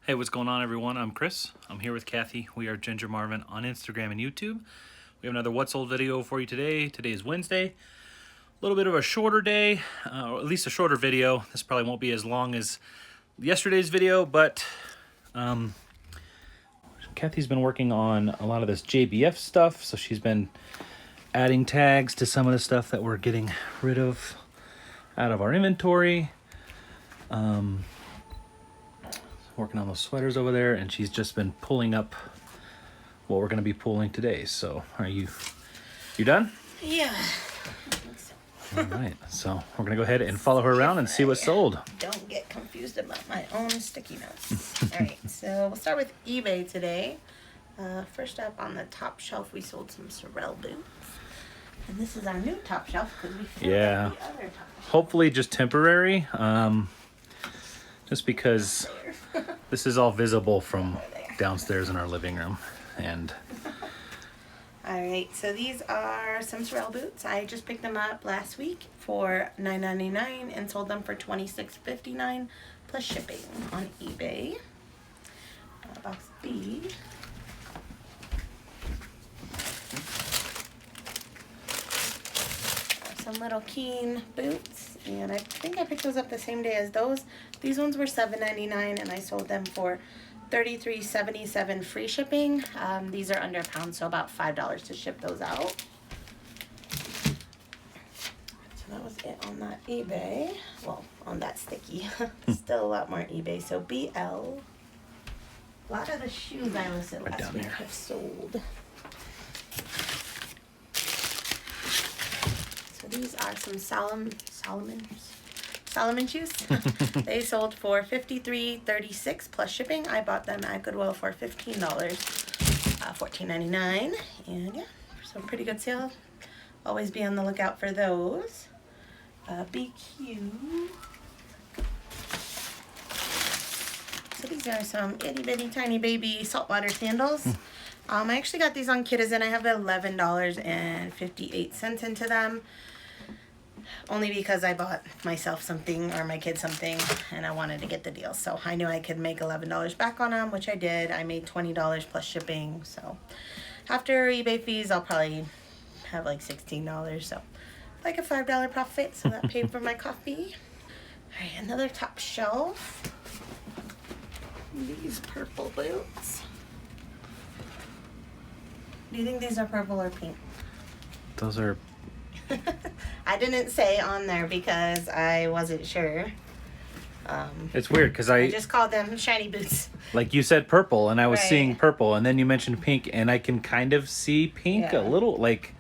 Hey, what's going on, everyone? I'm Chris. I'm here with Kathy. We are Ginger Marvin on Instagram and YouTube. We have another What's Sold video for you today. Today is Wednesday. A little bit of a shorter day, or at least a shorter video. This probably won't be as long as yesterday's video, but Kathy's been working on a lot of this JBF stuff, so she's been adding tags to some of the stuff that we're getting rid of out of our inventory. Working on those sweaters over there, and she's just been pulling up what we're going to be pulling today. So are you done? Yeah. All right, so we're going to go ahead and follow her around and see what's sold. Don't get confused about my own sticky notes. All right, so we'll start with eBay today. First up on the top shelf, we sold some sorrel boots. And this is our new top shelf because we filled up the other top shelf. Hopefully just temporary. Just because this is all visible from downstairs in our living room. And all right, so these are some sorrel boots. I just picked them up last week for $9.99 and sold them for $26.59 plus shipping on eBay. Box B. Some little Keen boots, and I think I picked those up the same day as those. These ones were $7.99 and I sold them for $33.77 free shipping. These are under a pound, so about $5 to ship those out. So that was it on that eBay. Well, on that sticky. Still a lot more eBay. So BL. A lot of the shoes I listed last week have sold. These are some Salomon shoes. They sold for $53.36 plus shipping. I bought them at Goodwill for $15, $14.99, and yeah, so pretty good sale. Always be on the lookout for those. BQ. So these are some itty bitty tiny baby saltwater sandals. I actually got these on Kidizen. I have $11.58 into them. Only because I bought myself something or my kid something and I wanted to get the deal. So I knew I could make $11 back on them, which I did. I made $20 plus shipping. So after eBay fees, I'll probably have like $16. So like a $5 profit. So that paid for my coffee. All right, another top shelf. These purple boots. Do you think these are purple or pink? those are... I didn't say on there because I wasn't sure. It's weird because I just called them shiny boots. Like you said purple, and I was seeing purple, and then you mentioned pink, and I can kind of see pink a little. Like,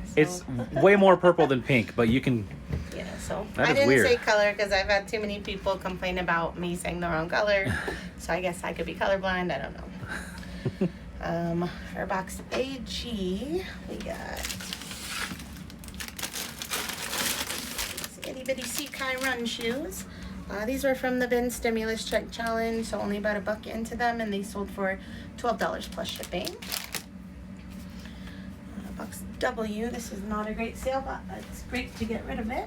so. It's way more purple than pink, but you can... Yeah, so that I didn't weird. say color because I've had too many people complain about me saying the wrong color. So I guess I could be colorblind. I don't know. Our box AG, we got itty bitty Sea Kai run shoes. These were from the Bin Stimulus Check Challenge, so only about $1 into them, and they sold for $12 plus shipping. Box W, this is not a great sale, but it's great to get rid of it.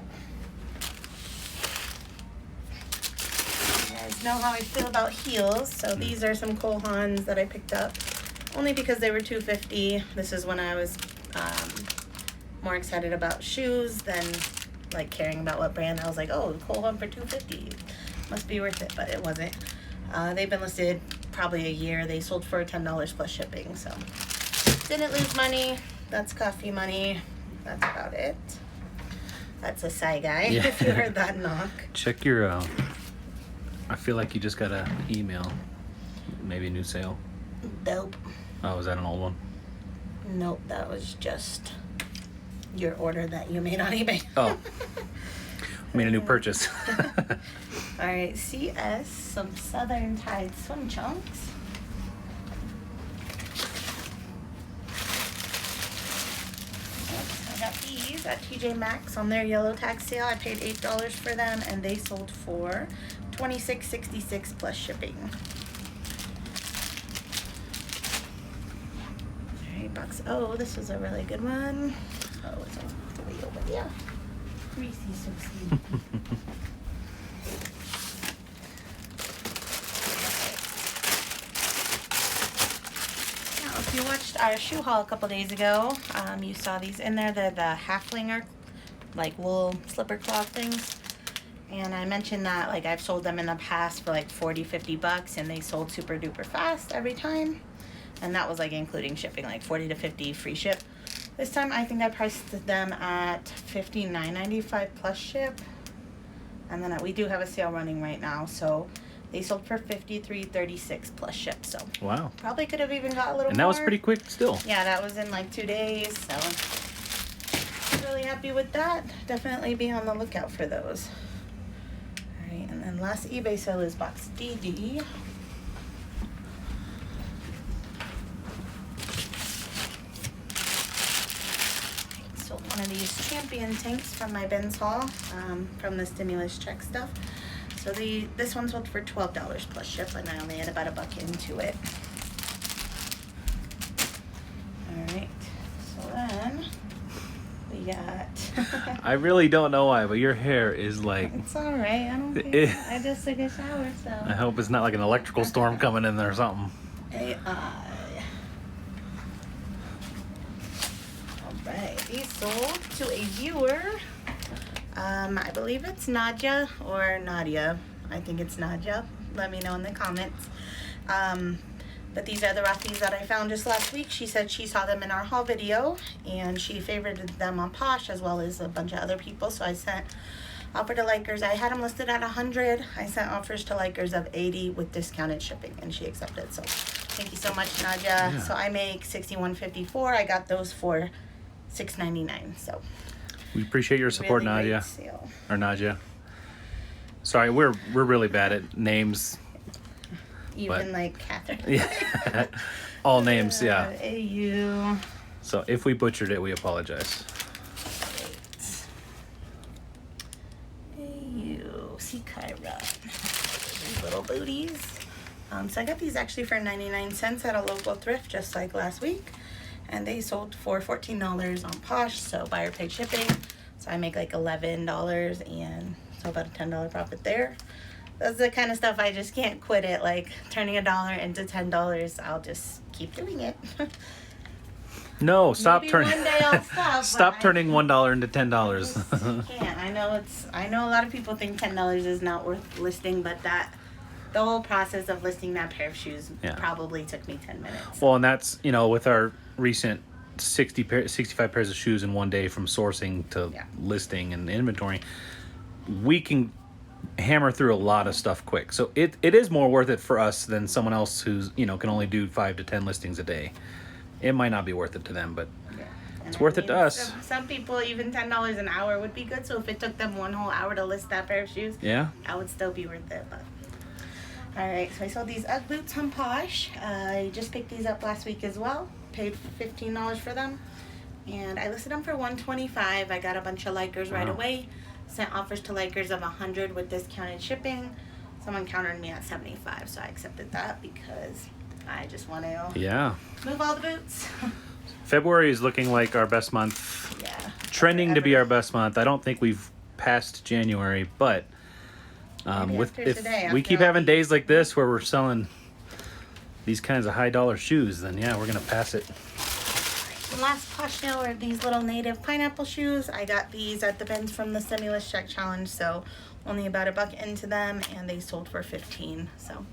You guys know how I feel about heels, so these are some Cole Haans that I picked up only because they were $2.50. This is when I was more excited about shoes than like caring about what brand. I was like, oh, Cole Haan for $2.50 must be worth it, but it wasn't. They've been listed probably a year. They sold for $10 plus shipping, so didn't lose money. That's coffee money. That's about it. That's a sigh guy. If you heard that knock. Check your I feel like you just got an email, maybe a new sale. Dope. Oh, was that an old one? Nope, that was just your order that you made on eBay. Oh, I made a new purchase. All right, CS, some Southern Tide swim chunks. I got these at TJ Maxx on their yellow tag sale. I paid $8 for them, and they sold for $26.66 plus shipping. All right, box O. This was a really good one. Oh, it's all the way over there. Reese's so sweet. watched our shoe haul a couple days ago. You saw these in there. They're the halflinger, like wool slipper cloth things. And I mentioned that like I've sold them in the past for like 40-50 bucks, and they sold super duper fast every time. And that was like including shipping, like 40 to 50 free ship. This time I think I priced them at $59.95 plus ship. And then we do have a sale running right now, so they sold for $53.36 plus ship. So Wow. probably could have even got a little more. And that was pretty quick still. Yeah, that was in like 2 days. So I'm really happy with that. Definitely be on the lookout for those. All right, and then last eBay sale is box DD. Sold one of these champion tanks from my bins haul, from the stimulus check stuff. So this one sold for $12 plus ship, and I only had about $1 into it. All right, so then we got. I really don't know why, but your hair is like. It's all right. I don't care. I just took a shower, so. I hope it's not like an electrical storm coming in there or something. AI. Alright, these sold to a viewer. I believe it's Nadia or Nadia. I think it's Nadia. Let me know in the comments. But these are the Rothy's that I found just last week. She said she saw them in our haul video, and she favorited them on Posh as well as a bunch of other people. So I offered to Likers. I had them listed at 100. I sent offers to Likers of 80 with discounted shipping, and she accepted. So thank you so much, Nadia. Yeah. So I make $61.54. I got those for $6.99. So We appreciate your support, really great Nadia. sale. Or Nadia. Sorry, we're really bad at names. Even like Catherine. Yeah. All names, yeah. AU. So if we butchered it, we apologize. AU. Kyra. These little booties. So I got these actually for 99 cents at a local thrift, just like last week. And they sold for $14 on Posh, so buyer paid shipping. So I make like $11, and so about a $10 profit there. That's the kind of stuff I just can't quit it. Like turning $1 into $10, I'll just keep doing it. No, stop Maybe turning. one day I'll stop. Stop turning $1 into $10. Just can't. I know a lot of people think $10 is not worth listing, but the whole process of listing that pair of shoes probably took me 10 minutes. Well, and that's, with our recent 65 pairs of shoes in one day from sourcing to listing and inventory, we can hammer through a lot of stuff quick. So it is more worth it for us than someone else who's, can only do 5 to 10 listings a day. It might not be worth it to them, but it's worth it to us. Some people, even $10 an hour would be good. So if it took them one whole hour to list that pair of shoes, that would still be worth it. But all right, so I sold these Ugg boots on Posh. I just picked these up last week as well. Paid $15 for them, and I listed them for $125. I got a bunch of Likers right away. Sent offers to Likers of 100 with discounted shipping. Someone countered me at 75, so I accepted that because I just want to move all the boots. February is looking like our best month. Yeah. Trending to be our best month. I don't think we've passed January, but if we keep having days like this where we're selling these kinds of high dollar shoes, then we're gonna pass it. The last Posh sale are these little native pineapple shoes. I got these at the bins from the stimulus check challenge, so only about $1 into them, and they sold for $15. So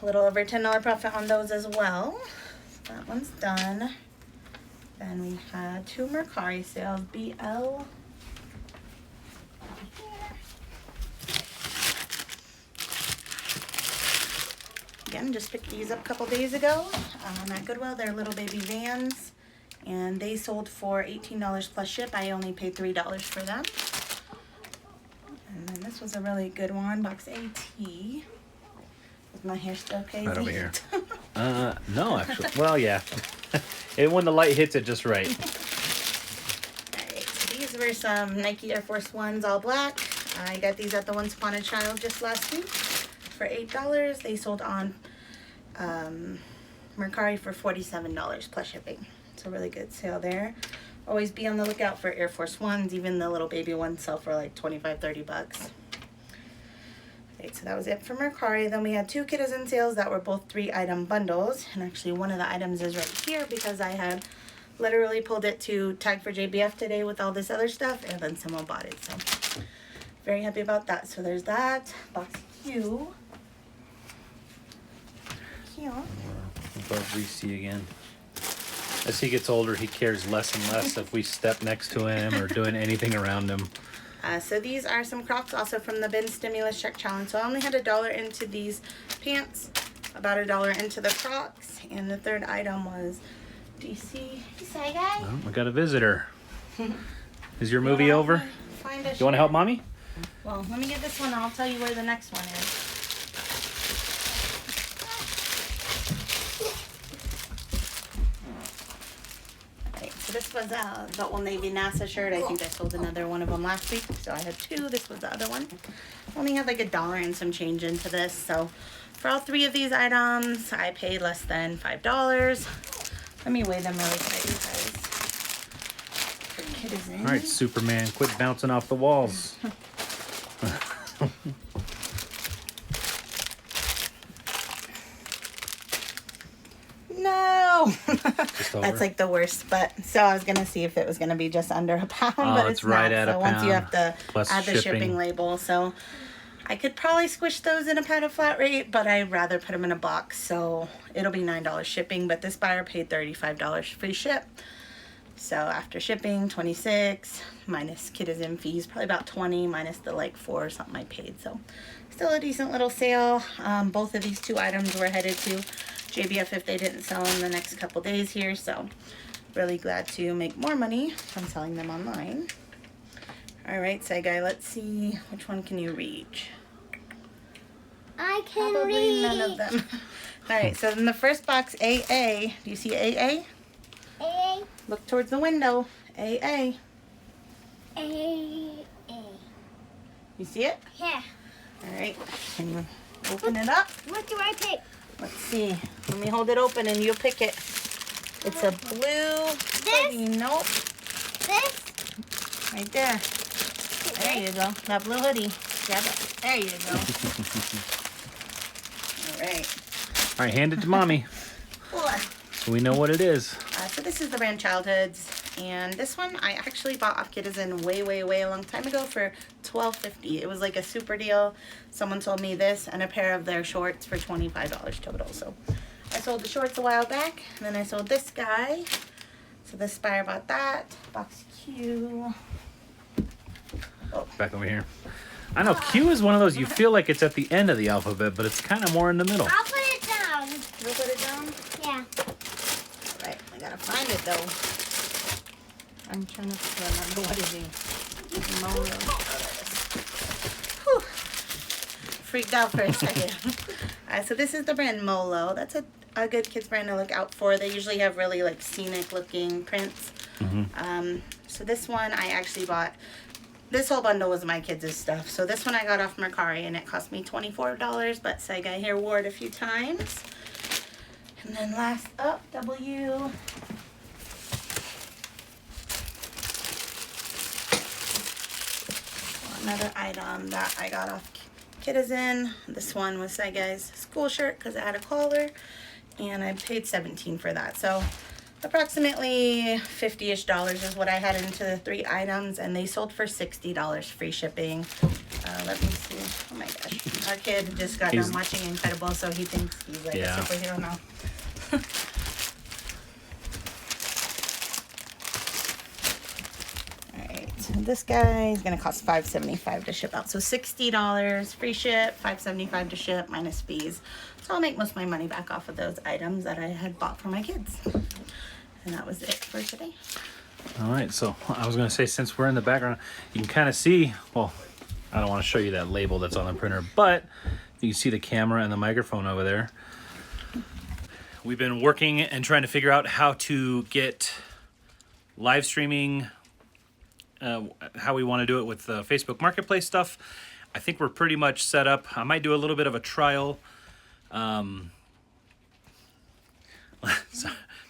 a little over $10 profit on those as well. So that one's done. Then we had 2 Mercari sales. BL. Again, just picked these up a couple days ago at Goodwill. They're little baby Vans, and they sold for $18 plus ship. I only paid $3 for them. And then this was a really good one, box AT. Is my hair still crazy? Right over here. No, actually. Well, yeah. When the light hits it just right. Alright, so these were some Nike Air Force Ones, all black. I got these at the Once Upon a Child just last week for $8. They sold on Mercari for $47 plus shipping. It's a really good sale there. Always be on the lookout for Air Force Ones. Even the little baby ones sell for like $25-30. Right, so that was it for Mercari. Then we had 2 Kidizen sales that were both 3-item bundles. And actually one of the items is right here because I had literally pulled it to tag for JBF today with all this other stuff, and then someone bought it. So very happy about that. So there's that. Box Q. Cute. Above Reese again. As he gets older, he cares less and less if we step next to him or doing anything around him. So these are some Crocs also from the Bin Stimulus Check Challenge. So I only had $1 into these pants, about $1 into the Crocs, and the third item was DC. Say, guy. Oh, we got a visitor. Is your movie over? You want to help mommy? Well, let me get this one and I'll tell you where the next one is. Alright, so this was the Old Navy NASA shirt. I think I sold another one of them last week. So I had 2. This was the other one. Only had like $1 and some change into this. So for all 3 of these items, I paid less than $5. Let me weigh them really quick, guys. All right, Superman, quit bouncing off the walls. No! That's like the worst, but so I was gonna see if it was gonna be just under a pound, but it's right not. at So a once you pound, have to plus add the shipping label, so I could probably squish those in a pound of flat rate, but I'd rather put them in a box, so it'll be $9 shipping, but this buyer paid $35 free ship. So after shipping, 26 minus Kidizen fees, probably about 20 minus the like 4 or something I paid. So still a decent little sale. Both of these 2 items were headed to JBF if they didn't sell in the next couple days here. So really glad to make more money from selling them online. All right, Say Guy, let's see which one can you reach. I can Probably read. none of them. All right, so in the first box, AA. Do you see AA? A, Look towards the window. AA. A. You see it? Yeah. All right. Can you open it up? What do I pick? Let's see. Let me hold it open and you'll pick it. It's a blue hoodie. Nope. This? Right there. There you go. That blue hoodie. Grab it. There you go. All right. All right, hand it to mommy so we know what it is. So this is the brand Childhoods, and this one I actually bought off Kidizen way a long time ago for $12.50. It was like a super deal. Someone sold me this and a pair of their shorts for $25 total. So I sold the shorts a while back, and then I sold this guy. So this buyer bought that. Box Q. Oh. Back over here. I know Q is one of those you feel like it's at the end of the alphabet, but it's kind of more in the middle. I'll put it down. You'll put it down? Yeah. Right, I gotta find it though. I'm trying to remember what it is. Milo. Whew. Freaked out for a second. So this is the brand Molo. That's a good kids brand to look out for. They usually have really like scenic looking prints. So this one I actually bought. This whole bundle was my kids' stuff. So this one I got off Mercari and it cost me $24, but Say Guy here wore it a few times. And then last up, W. Another item that I got off Kidizen. This one was Say Guy's school shirt because it had a collar, and I paid $17 for that. So approximately $50-ish is what I had into the 3 items, and they sold for $60 free shipping. Let me see. Oh my gosh. Our kid just got done watching Incredibles, so he thinks he's like a superhero now. Alright, so this guy is going to cost $5.75 to ship out. So $60 free ship, $5.75 to ship minus fees. So I'll make most of my money back off of those items that I had bought for my kids. And that was it for today. All right, so I was going to say, since we're in the background, you can kind of see, well, I don't want to show you that label that's on the printer, but you can see the camera and the microphone over there. We've been working and trying to figure out how to get live streaming, how we want to do it with the Facebook Marketplace stuff. I think we're pretty much set up. I might do a little bit of a trial. So,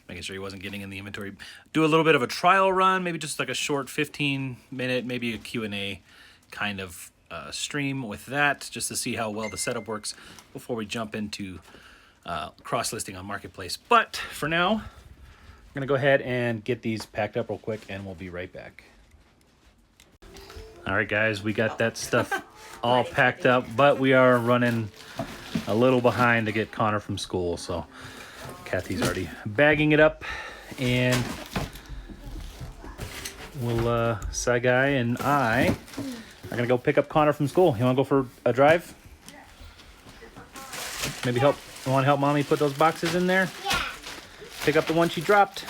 making sure he wasn't getting in the inventory. Do a little bit of a trial run, maybe just like a short 15-minute, maybe a Q&A kind of stream with that just to see how well the setup works before we jump into cross-listing on Marketplace. But for now, I'm going to go ahead and get these packed up real quick, and we'll be right back. All right, guys, we got that stuff all packed up, but we are running a little behind to get Connor from school, so Kathy's already bagging it up, and we'll, Sagai and I are gonna go pick up Connor from school. You wanna go for a drive? Maybe you wanna help Mommy put those boxes in there? Yeah. Pick up the one she dropped.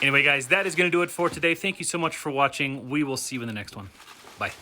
Anyway, guys, that is going to do it for today. Thank you so much for watching. We will see you in the next one. Bye.